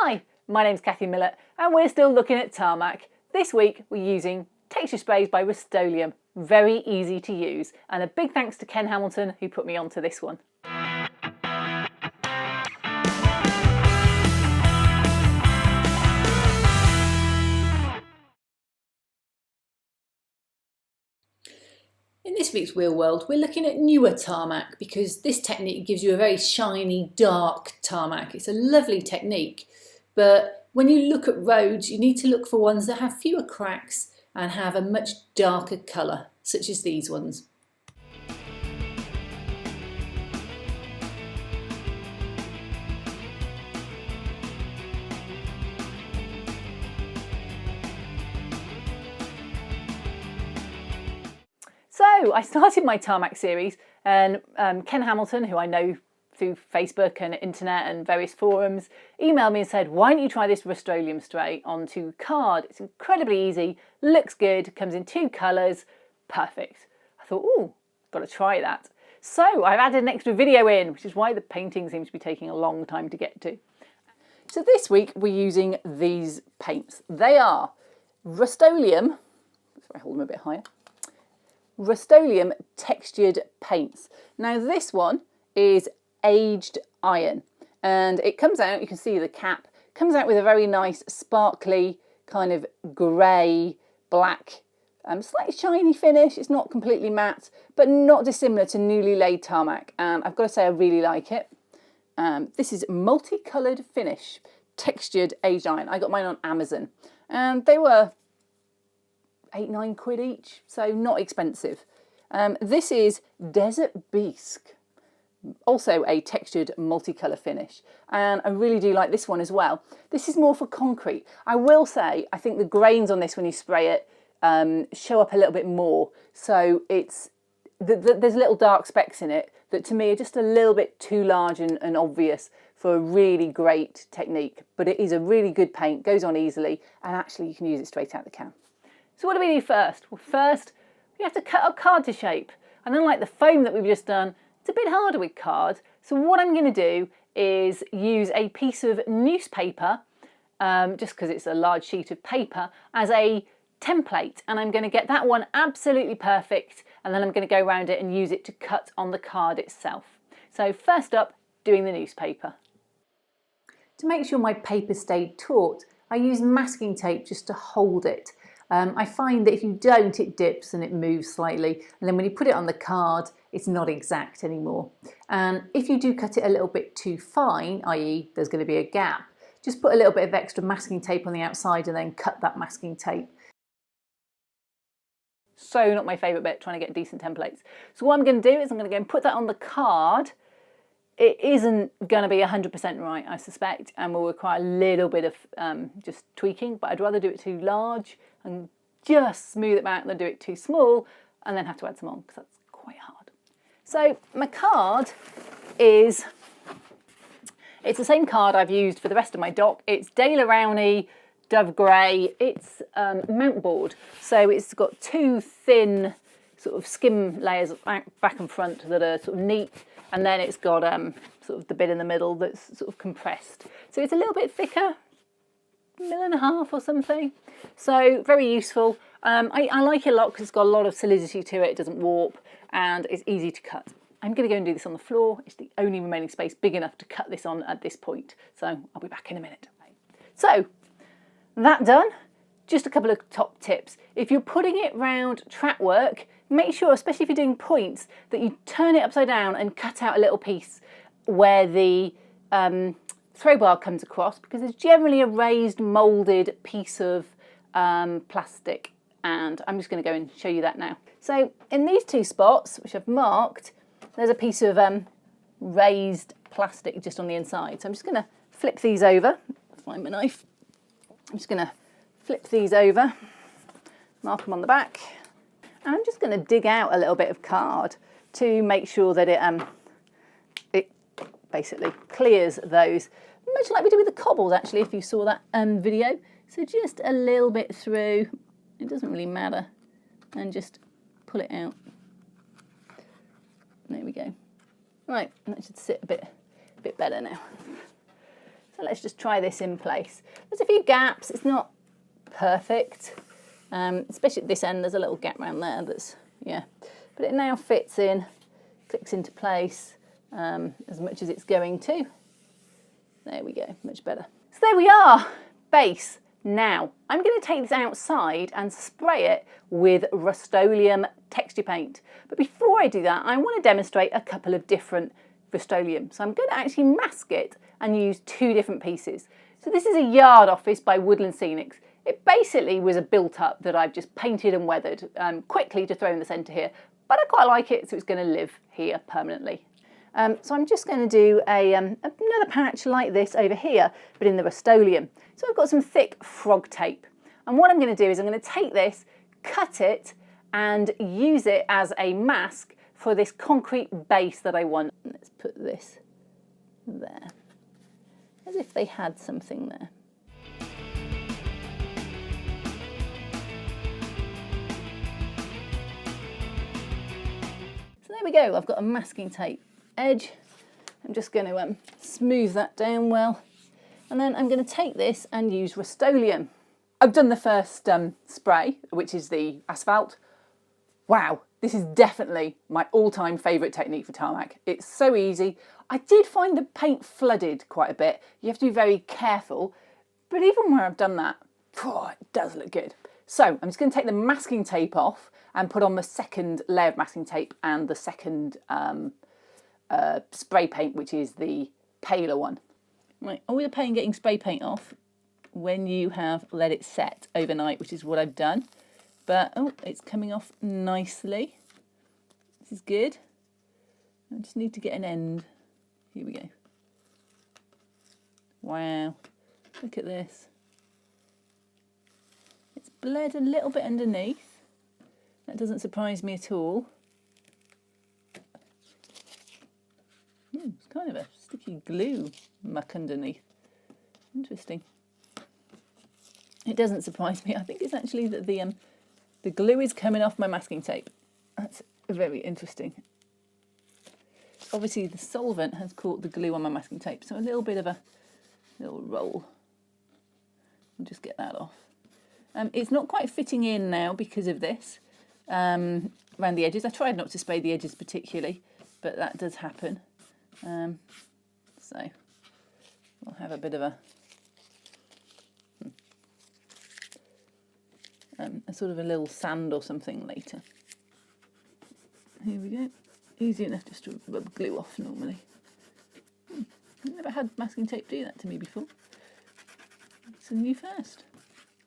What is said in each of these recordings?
Hi, my name's Kathy Millett and we're still looking at Tarmac. This week we're using texture sprays by Rust-Oleum. Very easy to use, and a big thanks to Ken Hamilton who put me onto this one. In this week's Wheel World, we're looking at newer tarmac because this technique gives you a very shiny, dark tarmac. It's a lovely technique, but when you look at roads, you need to look for ones that have fewer cracks and have a much darker colour, such as these ones. So I started my Tarmac series, and Ken Hamilton, who I know through Facebook and internet and various forums, emailed me and said, why don't you try this Rust-Oleum spray onto card? It's incredibly easy, looks good, comes in 2 colours, perfect. I thought, oh, got to try that. So I've added an extra video in, which is why the painting seems to be taking a long time to get to. So this week we're using these paints. They are Rust-Oleum, sorry, hold them a bit higher. Rust-Oleum textured paints. Now this one is aged iron, and it comes out, you can see the cap, comes out with a very nice sparkly kind of grey, black, slightly shiny finish. It's not completely matte, but not dissimilar to newly laid tarmac, and I've got to say I really like it. This is multicoloured finish, textured aged iron. I got mine on Amazon, and they were £8–9 quid each, so not expensive. This is Desert Bisque, also a textured multicolour finish, and I really do like this one as well. This is more for concrete. I will say I think the grains on this when you spray it show up a little bit more, so it's there's little dark specks in it that to me are just a little bit too large and obvious for a really great technique, but it is a really good paint, goes on easily, and actually you can use it straight out the can. So what do we do first? Well, first we have to cut our card to shape, and unlike the foam that we've just done, it's a bit harder with card. So what I'm going to do is use a piece of newspaper, just because it's a large sheet of paper, as a template, and I'm going to get that one absolutely perfect, and then I'm going to go around it and use it to cut on the card itself. So first up, doing the newspaper. To make sure my paper stayed taut, I use masking tape just to hold it. I find that if you don't, it dips and it moves slightly, and then when you put it on the card, it's not exact anymore. And if you do cut it a little bit too fine, i.e. there's going to be a gap, just put a little bit of extra masking tape on the outside and then cut that masking tape. So not my favourite bit, trying to get decent templates. So what I'm going to do is I'm going to go and put that on the card. It isn't going to be 100% right, I suspect, and will require a little bit of just tweaking, but I'd rather do it too large and just smooth it back than do it too small and then have to add some on, because that's quite hard. So my card it's the same card I've used for the rest of my dock. It's Rowney Dove Grey. It's mount board, so it's got 2 thin sort of skim layers back and front that are sort of neat, and then it's got sort of the bit in the middle that's sort of compressed. So it's a little bit thicker, 1.5 mil or something. So very useful. I like it a lot because it's got a lot of solidity to it. It doesn't warp and it's easy to cut. I'm going to go and do this on the floor. It's the only remaining space big enough to cut this on at this point. So I'll be back in a minute. So that done, just a couple of top tips. If you're putting it round track work, make sure, especially if you're doing points, that you turn it upside down and cut out a little piece where the throw bar comes across, because there's generally a raised moulded piece of plastic, and I'm just going to go and show you that now. So in these 2 spots, which I've marked, there's a piece of raised plastic just on the inside. So I'm just going to flip these over, find my knife. I'm just going to flip these over, mark them on the back, and I'm just going to dig out a little bit of card to make sure that it basically clears those, much like we did with the cobbles actually, if you saw that video. So just a little bit through, it doesn't really matter, and just pull it out. There we go. Right, that should sit a bit better now. So So let's just try this in place. There's a few gaps, it's not perfect, especially at this end. There's a little gap around there that's, yeah, but it now fits in, clicks into place as much as it's going to. There we go, much better. So there we are, base. Now, I'm going to take this outside and spray it with Rust-Oleum texture paint. But before I do that, I want to demonstrate a couple of different Rust-Oleum. So I'm going to actually mask it and use two different pieces. So this is a yard office by Woodland Scenics. It basically was a built-up that I've just painted and weathered quickly to throw in the centre here. But I quite like it, so it's going to live here permanently. So I'm just going to do another patch like this over here, but in the Rust-Oleum. So I've got some thick frog tape. And what I'm going to do is I'm going to take this, cut it, and use it as a mask for this concrete base that I want. Let's put this there, as if they had something there. So there we go, I've got a masking tape edge. I'm just going to smooth that down well, and then I'm going to take this and use Rust-Oleum. I've done the first spray, which is the Asphalt. Wow, this is definitely my all-time favourite technique for tarmac. It's so easy. I did find the paint flooded quite a bit. You have to be very careful, but even where I've done that, it does look good. So I'm just going to take the masking tape off and put on the second layer of masking tape and the second spray paint, which is the paler one. Right, all the paint getting spray paint off when you have let it set overnight, which is what I've done. But, oh, it's coming off nicely. This is good. I just need to get an end. Here we go. Wow, look at this. It's bled a little bit underneath. That doesn't surprise me at all. It's kind of a sticky glue muck underneath. Interesting. It doesn't surprise me. I think it's actually that the glue is coming off my masking tape. That's very interesting. Obviously the solvent has caught the glue on my masking tape, so a little bit of a little roll. I'll just get that off. It's not quite fitting in now because of this around the edges. I tried not to spray the edges particularly, but that does happen. So I'll have a bit of a sort of a little sand or something later. Here we go. Easy enough just to rub glue off normally. I've never had masking tape do that to me before. It's a new first.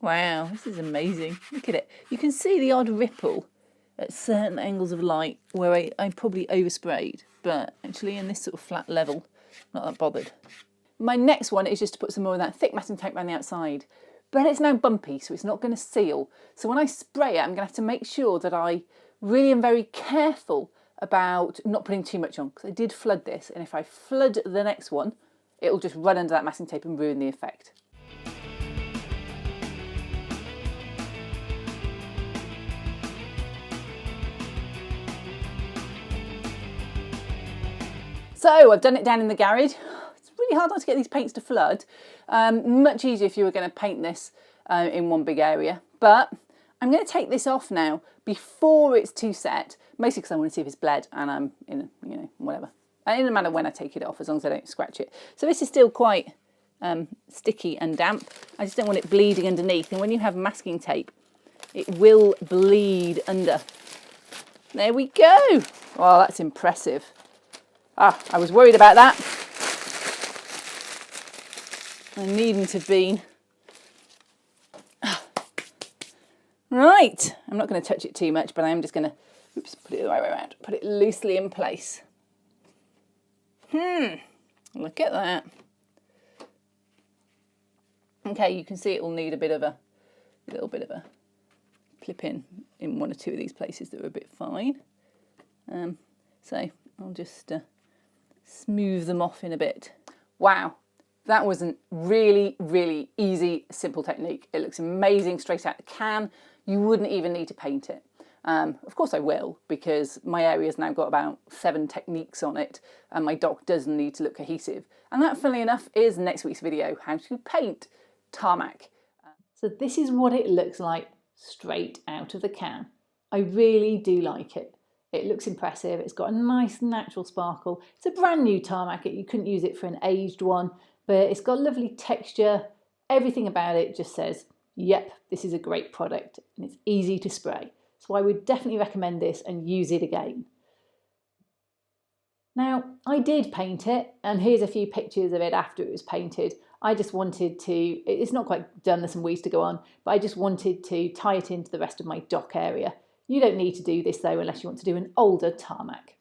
Wow, this is amazing. Look at it. You can see the odd ripple at certain angles of light where I probably oversprayed, but actually in this sort of flat level, not that bothered. My next one is just to put some more of that thick masking tape around the outside, but it's now bumpy, so it's not going to seal. So when I spray it, I'm going to have to make sure that I really am very careful about not putting too much on, because I did flood this, and if I flood the next one, it'll just run under that masking tape and ruin the effect. So I've done it down in the garage. It's really hard not to get these paints to flood. Much easier if you were going to paint this in one big area. But I'm going to take this off now before it's too set, mostly because I want to see if it's bled and I'm in, whatever. And it doesn't matter when I take it off as long as I don't scratch it. So this is still quite sticky and damp. I just don't want it bleeding underneath. And when you have masking tape, it will bleed under. There we go. Oh, that's impressive. I was worried about that. I needn't have been. Right, I'm not going to touch it too much, but I am just going to, put it the right way around. Put it loosely in place. Look at that. Okay, you can see it will need a little bit of a clip in one or two of these places that are a bit fine. So I'll just smooth them off in a bit. Wow, that was a really, really easy, simple technique. It looks amazing straight out the can. You wouldn't even need to paint it. Of course I will, because my area's now got about 7 techniques on it, and my dock does need to look cohesive. And that, funnily enough, is next week's video, how to paint tarmac. So this is what it looks like straight out of the can. I really do like it. It looks impressive. It's got a nice natural sparkle. It's a brand new tarmac. You couldn't use it for an aged one, but it's got lovely texture. Everything about it just says, yep, this is a great product, and it's easy to spray. So I would definitely recommend this and use it again. Now, I did paint it, and here's a few pictures of it after it was painted. I just wanted to, it's not quite done, there's some weeds to go on, but I just wanted to tie it into the rest of my dock area. You don't need to do this though unless you want to do an older tarmac.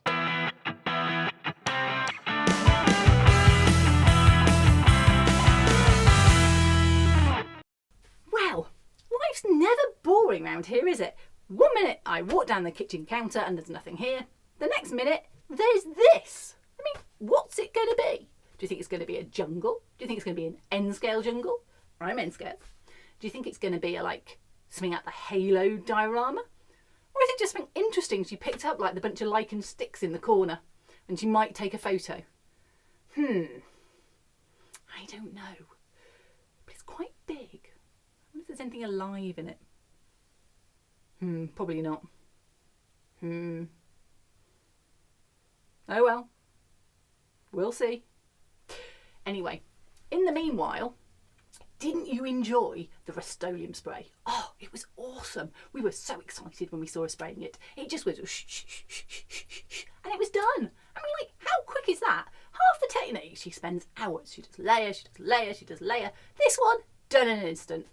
Well, life's never boring round here, is it? 1 minute I walk down the kitchen counter and there's nothing here. The next minute there's this. I mean, what's it going to be? Do you think it's going to be a jungle? Do you think it's going to be an N-scale jungle? I'm N-scale. Do you think it's going to be something out the Halo diorama? Or is it just something interesting she picked up, like the bunch of lichen sticks in the corner, and she might take a photo? I don't know. But it's quite big. I wonder if there's anything alive in it. Probably not. Oh well. We'll see. Anyway, in the meanwhile, didn't you enjoy the Rust-Oleum spray? Oh, it was awesome. We were so excited when we saw her spraying it. It just was shh, shh, shh, shh, shh, shh, and it was done. I mean, how quick is that? Half the technique, she spends hours. She does layer, she does layer, she does layer. This one, done in an instant.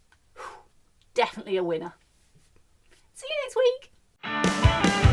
Definitely a winner. See you next week.